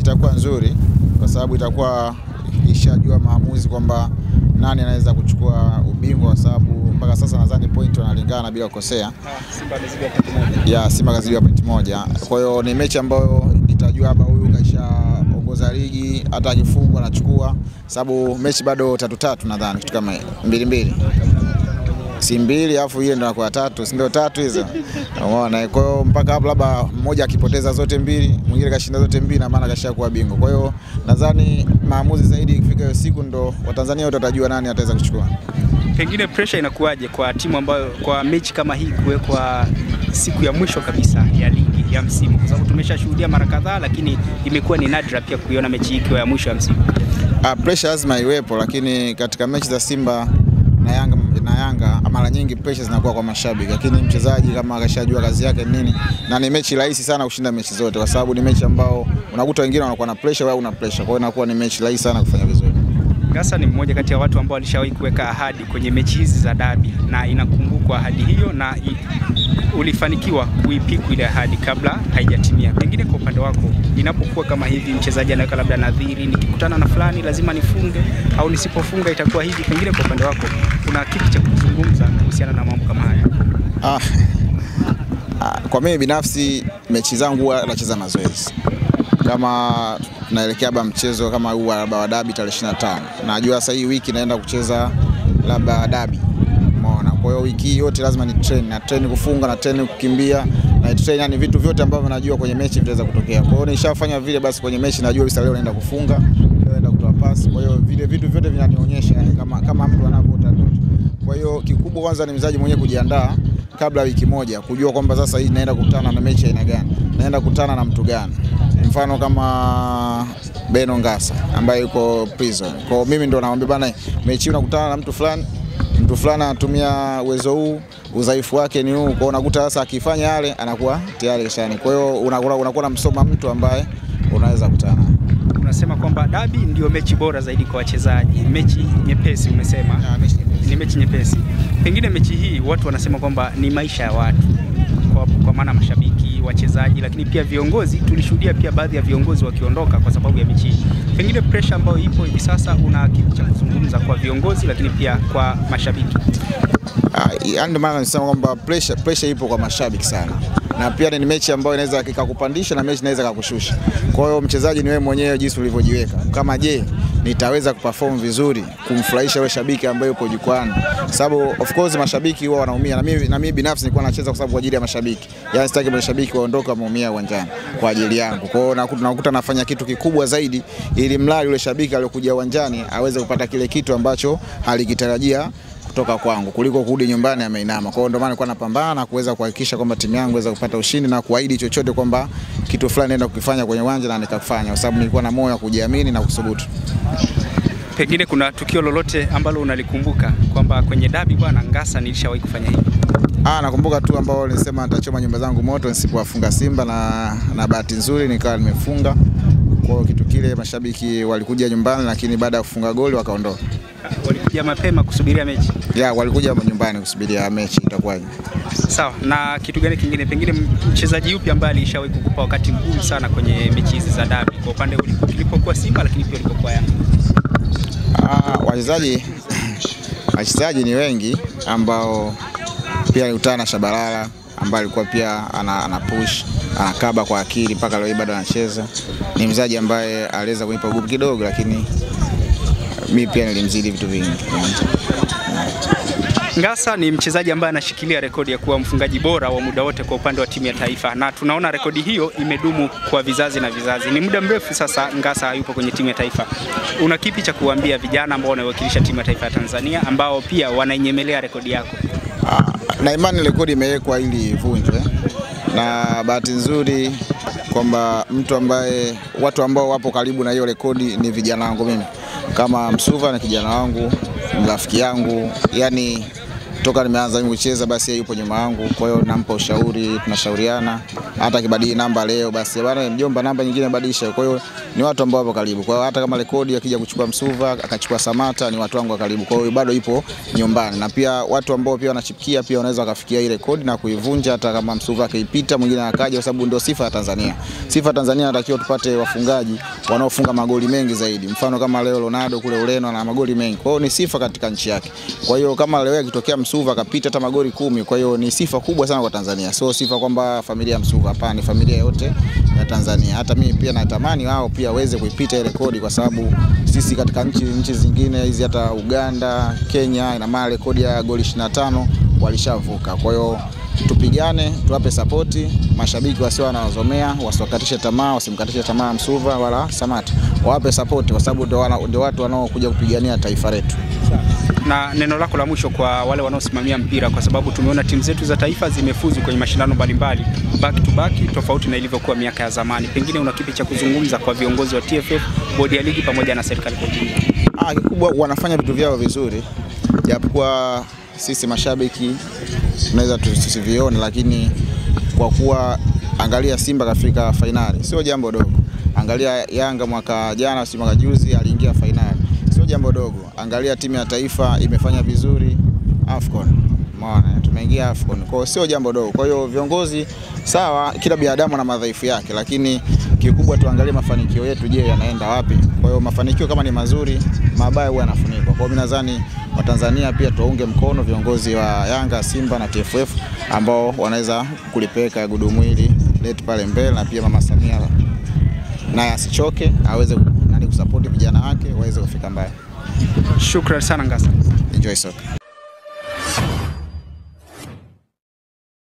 itakuwa nzuri kwa sababu itakuwa ishajua maamuzi kwamba nani anaweza kuchukua ubingwa, kwa sababu mpaka sasa nadhani point wanalingana bila kukosea. Simba amezidiwa point moja. Ya Simba kazidiwa point moja. Kwa hiyo ni mechi ambayo itajua hapa huyu kaishaongoza ligi, hata akifungwa anachukua, sababu mechi bado 3-3 nadhani kitu kama 2-2. Si 2 alafu ile ndio inakuwa 3, si ndio 3 hizo. Unaona, kwa hiyo mpaka hapo labda mmoja akipoteza zote 2, mwingine kashinda zote 2 na maana kashakuwa bingwa. Kwa hiyo nadhani maamuzi zaidi ikifika hiyo siku ndo Watanzania wote watajua nani ataweza kuchukua. Pengine pressure inakuwaje kwa timu ambayo kwa mechi kama hii kuwekwa siku ya mwisho kabisa ya ligi ya msimu, kwa sababu tumeshashuhudia mara kadhaa, lakini imekuwa ni nadra pia kuiona mechi ikiwa ya mwisho ya msimu. Pressure lazima iwepo, lakini katika mechi za Simba na Yanga mara nyingi pressure zinakuwa kwa mashabiki, lakini mchezaji kama akashajua kazi yake nini, na ni mechi rahisi sana kushinda mechi zote, kwa sababu ni mechi ambao unakuta wengine wanakuwa na pressure, wewe una pressure, kwa hiyo inakuwa ni mechi rahisi sana kufanya vizuri. Ngasa ni mmoja kati ya watu ambao walishawahi kuweka ahadi kwenye mechi hizi za dabi, na inakumbukwa ahadi hiyo na ulifanikiwa kuipiku ile ahadi kabla haijatimia. Pengine kwa upande wako, inapokuwa kama hivi mchezaji anaweka labda nadhiri, nikikutana na fulani lazima nifunge au nisipofunga itakuwa hivi, pengine kwa upande wako kuna kitu cha kuzungumza kuhusiana na mambo kama haya? Kwa mimi binafsi mechi zangu huwa nacheza mazoezi. Kama tunaelekea labda mchezo kama huu wa dabi tarehe 25, najua sasa hii wiki naenda kucheza labda dabi, umeona. Kwa hiyo wiki yote lazima ni train kufunga na train kukimbia na train, yani vitu vyote ambavyo najua kwenye mechi vitaweza kutokea. Kwa hiyo nishafanya vile, basi kwenye mechi najua sasa leo naenda kufunga, leo naenda kutoa pasi. Kwa hiyo vile vitu vyote vinanionyesha yani kama mtu anavyoota ndoto. Kwa hiyo kikubwa kwanza ni mchezaji mwenyewe kujiandaa kabla wiki moja, kujua kwamba sasa hii naenda kukutana na mechi aina gani, naenda kukutana na mtu gani. Mfano kama Beno Ngasa ambaye yuko prison. Kwa mimi ndo naomba bana, mechi unakutana na mtu fulani anatumia uwezo huu, udhaifu wake ni huu, kwa unakuta sasa akifanya yale anakuwa tayari kishani. Kwa hiyo unakuwa unamsoma mtu ambaye unaweza kukutana. Unasema kwamba dabi ndio mechi bora zaidi kwa wachezaji, mechi nyepesi umesema. Ni mechi nyepesi. Pengine mechi hii watu wanasema kwamba ni maisha ya watu, kwa maana mashabiki, wachezaji, lakini pia viongozi. Tulishuhudia pia baadhi ya viongozi wakiondoka kwa sababu ya mechi hii. Pengine pressure ambayo ipo hivi sasa, una kitu cha kuzungumza kwa viongozi lakini pia kwa mashabiki? Ndio maana nasema kwamba pressure ipo kwa mashabiki sana, na pia ni mechi ambayo inaweza ikakupandisha na mechi inaweza kukushusha. Kwa hiyo mchezaji ni wewe mwenyewe jinsi ulivyojiweka, kama je nitaweza kuperform vizuri kumfurahisha yule shabiki ambaye yupo jukwani, sababu of course mashabiki huwa wanaumia, na mimi binafsi nilikuwa nacheza kwa sababu kwa ajili ya mashabiki, yani sitaki mashabiki waondoke wameumia uwanjani kwa ajili yangu. Kwa hiyo nakuta nafanya kitu kikubwa zaidi ili mradi yule shabiki aliyokuja uwanjani aweze kupata kile kitu ambacho halikitarajia kutoka kwangu, kuliko kurudi nyumbani ameinama. Kwa hiyo ndio maana nilikuwa napambana na kuweza kuhakikisha kwamba timu yangu iweze kupata ushindi na kuahidi chochote kwamba kitu fulani naenda kukifanya kwenye uwanja na nikafanya, kwa sababu nilikuwa na moyo wa kujiamini na kusubutu. Pengine kuna tukio lolote ambalo unalikumbuka kwamba kwenye dabi bwana Ngasa nilishawahi kufanya hivi? Nakumbuka tu ambao nilisema nitachoma nyumba zangu moto nisipowafunga Simba, na bahati nzuri nikawa nimefunga. Kwa hiyo kitu kile mashabiki walikuja nyumbani, lakini baada ya kufunga goli wakaondoka. Walikuja mapema kusubiria mechi? Walikuja nyumbani kusubiria mechi itakuwaje. Sawa. Na kitu gani kingine, pengine mchezaji yupi ambaye alishawahi kukupa wakati mgumu sana kwenye mechi hizi za dabi, kwa upande ulipokuwa Simba lakini pia ulipokuwa Yanga? Wachezaji ni wengi ambao pia nilikutana na Shabalala ambaye alikuwa pia ana push, anakaba kwa akili mpaka leo bado anacheza. Ni mchezaji ambaye aliweza kunipa ugumu kidogo, lakini mimi pia nilimzidi vitu vingi. Ngasa ni mchezaji ambaye anashikilia rekodi ya kuwa mfungaji bora wa muda wote kwa upande wa timu ya taifa, na tunaona rekodi hiyo imedumu kwa vizazi na vizazi. Ni muda mrefu sasa Ngasa yupo kwenye timu ya taifa. Una kipi cha kuambia vijana ambao wanawakilisha timu ya taifa ya Tanzania ambao pia wanainyemelea rekodi yako? Na imani rekodi imewekwa ili ivunjwe, na bahati nzuri kwamba watu ambao wapo karibu na hiyo rekodi ni vijana wangu mimi. Kama Msuva na kijana wangu, rafiki yangu, yani toka nimeanza mimi kucheza basi yeye yupo nyuma yangu, kwa hiyo nampa ushauri, tunashauriana. Hata akibadili namba leo basi bwana mjomba namba nyingine badilisha. Kwa hiyo ni watu ambao wapo karibu. Kwa hiyo hata kama rekodi akija kuchukua Msuva, akachukua Samata, ni watu wangu wa karibu. Kwa hiyo bado ipo nyumbani. Na pia watu ambao pia wanachipikia pia wanaweza wakafikia ile rekodi na kuivunja hata kama Msuva akaipita mwingine akaja, kwa sababu ndio sifa ya Tanzania. Sifa ya Tanzania inatakiwa tupate wafungaji wanaofunga magoli mengi zaidi. Mfano kama leo Ronaldo kule Ureno ana magoli mengi. Kwa hiyo ni sifa katika nchi yake. Kwa hiyo kama leo ikitokea Msuva akapita hata magoli 10, kwa hiyo ni sifa kubwa sana kwa Tanzania. Sio sifa kwamba familia Msuva, hapana, ni familia yote ya Tanzania. Hata mimi pia natamani wao pia waweze kuipita ile rekodi, kwa sababu sisi katika nchi zingine hizi hata Uganda, Kenya ina maana rekodi ya goli 25 walishavuka. Kwa hiyo tupigane, tuwape sapoti, mashabiki wasio wanawazomea, wasiwakatishe tamaa, wasimkatishe tamaa Msuva wala Samata. Wawape sapoti kwa sababu ndio watu wanaokuja kupigania taifa letu. Na neno lako la mwisho kwa wale wanaosimamia mpira, kwa sababu tumeona timu zetu za taifa zimefuzu kwenye mashindano mbalimbali back to back, tofauti na ilivyokuwa miaka ya zamani. Pengine una kipi cha kuzungumza kwa viongozi wa TFF, bodi ya ligi pamoja na serikali kwa ujumla? Kikubwa wanafanya vitu vyao vizuri, japokuwa sisi mashabiki tunaweza tusivione, lakini kwa kuwa angalia Simba kafika finali, sio jambo dogo. Angalia Yanga mwaka jana, si mwaka juzi aliingia finali, sio jambo dogo. Angalia timu ya taifa imefanya vizuri AFCON, umeona tumeingia AFCON, kwa hiyo sio jambo dogo. Kwa hiyo viongozi sawa, kila binadamu na madhaifu yake, lakini kikubwa tuangalie mafanikio yetu, je, yanaenda wapi? Kwa hiyo mafanikio kama ni mazuri, mabaya huwa yanafunikwa. Kwa hiyo mimi nadhani Watanzania pia tuunge mkono viongozi wa Yanga, Simba na TFF ambao wanaweza kulipeka gudumu hili letu pale mbele, na pia Mama Samia naye asichoke, aweze kusupport vijana wake waweze kufika mbali. Shukrani sana Ngasa. Enjoy soccer.